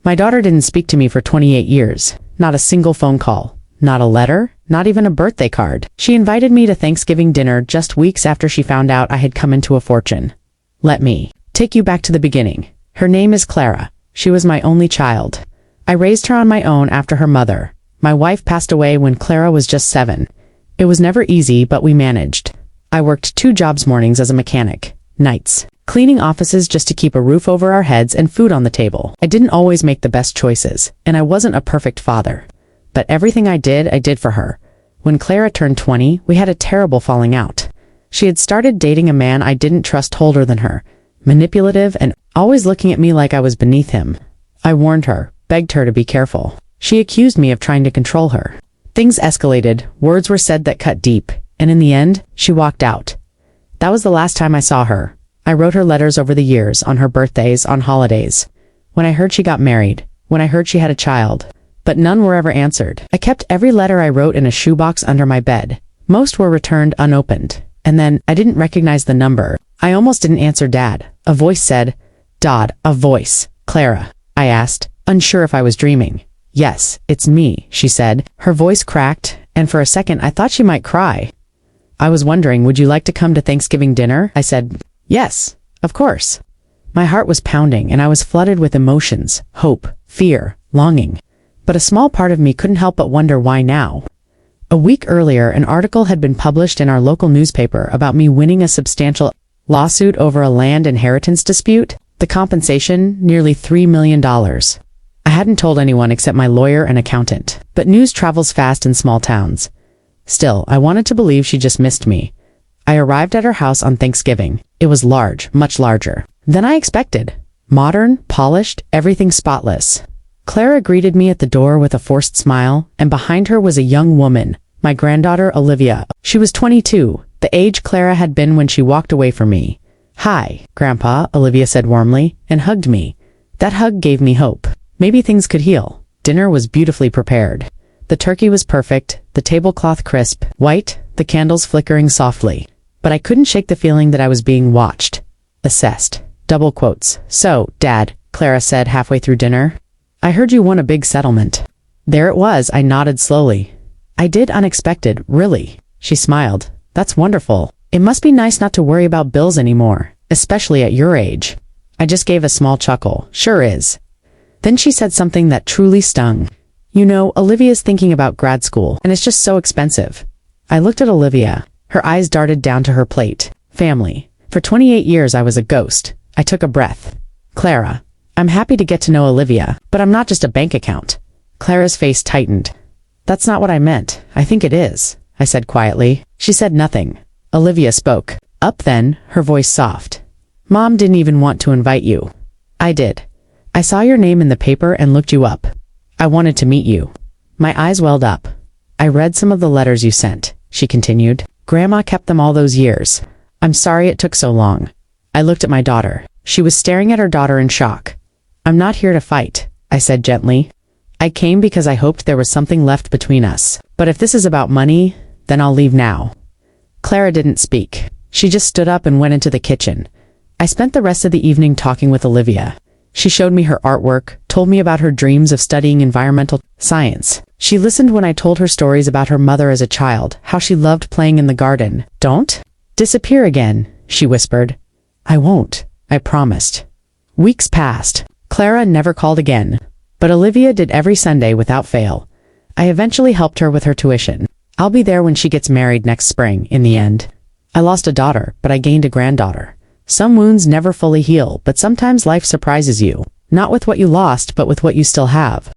My daughter didn't speak to me for 28 years. Not a single phone call. Not a letter. Not even a birthday card. She invited me to Thanksgiving dinner just weeks after she found out I had come into a fortune. Let me take you back to the beginning. Her name is Clara. She was my only child. I raised her on my own after her mother. My wife passed away when Clara was just 7. It was never easy, but we managed. I worked 2 jobs mornings as a mechanic, nights, cleaning offices just to keep a roof over our heads and food on the table. I didn't always make the best choices, and I wasn't a perfect father. But everything I did for her. When Clara turned 20, we had a terrible falling out. She had started dating a man I didn't trust older than her, manipulative and always looking at me like I was beneath him. I warned her, begged her to be careful. She accused me of trying to control her. Things escalated, words were said that cut deep, and in the end, she walked out. That was the last time I saw her. I wrote her letters over the years, on her birthdays, on holidays. When I heard she got married, when I heard she had a child. But none were ever answered. I kept every letter I wrote in a shoebox under my bed. Most were returned unopened. And then, I didn't recognize the number. I almost didn't answer Dad. A voice said, "Dad, a voice. Clara." I asked, unsure if I was dreaming. "Yes, it's me," she said. Her voice cracked, and for a second I thought she might cry. I was wondering, would you like to come to Thanksgiving dinner? I said, "Yes, of course." My heart was pounding, and I was flooded with emotions, hope, fear, longing. But a small part of me couldn't help but wonder why now. A week earlier, an article had been published in our local newspaper about me winning a substantial lawsuit over a land inheritance dispute. The compensation, nearly $3 million. I hadn't told anyone except my lawyer and accountant. But news travels fast in small towns. Still, I wanted to believe she just missed me. I arrived at her house on Thanksgiving. It was large, much larger than I expected. Modern, polished, everything spotless. Clara greeted me at the door with a forced smile, and behind her was a young woman, my granddaughter Olivia. She was 22, the age Clara had been when she walked away from me. "Hi, Grandpa," Olivia said warmly, and hugged me. That hug gave me hope. Maybe things could heal. Dinner was beautifully prepared. The turkey was perfect, the tablecloth crisp, white, the candles flickering softly. But I couldn't shake the feeling that I was being watched. Assessed. Double quotes. "So, Dad," Clara said halfway through dinner, "I heard you won a big settlement." There it was, I nodded slowly. "I did, unexpected, really." She smiled. "That's wonderful. It must be nice not to worry about bills anymore, especially at your age." I just gave a small chuckle. "Sure is." Then she said something that truly stung. "You know, Olivia's thinking about grad school, and it's just so expensive." I looked at Olivia. Her eyes darted down to her plate. Family. For 28 years I was a ghost. I took a breath. "Clara, I'm happy to get to know Olivia, but I'm not just a bank account." Clara's face tightened. "That's not what I meant. I think it is," I said quietly. She said nothing. Olivia spoke. Up then, her voice soft. "Mom didn't even want to invite you." "I did. I saw your name in the paper and looked you up. I wanted to meet you." My eyes welled up. "I read some of the letters you sent," she continued. "Grandma kept them all those years. I'm sorry it took so long." I looked at my daughter. She was staring at her daughter in shock. "I'm not here to fight," I said gently. "I came because I hoped there was something left between us. But if this is about money, then I'll leave now." Clara didn't speak. She just stood up and went into the kitchen. I spent the rest of the evening talking with Olivia. She showed me her artwork, told me about her dreams of studying environmental science. She listened when I told her stories about her mother as a child, how she loved playing in the garden. "Don't disappear again," she whispered. "I won't," I promised. Weeks passed. Clara never called again. But Olivia did every Sunday without fail. I eventually helped her with her tuition. I'll be there when she gets married next spring, in the end. I lost a daughter, but I gained a granddaughter. Some wounds never fully heal, but sometimes life surprises you. Not with what you lost, but with what you still have.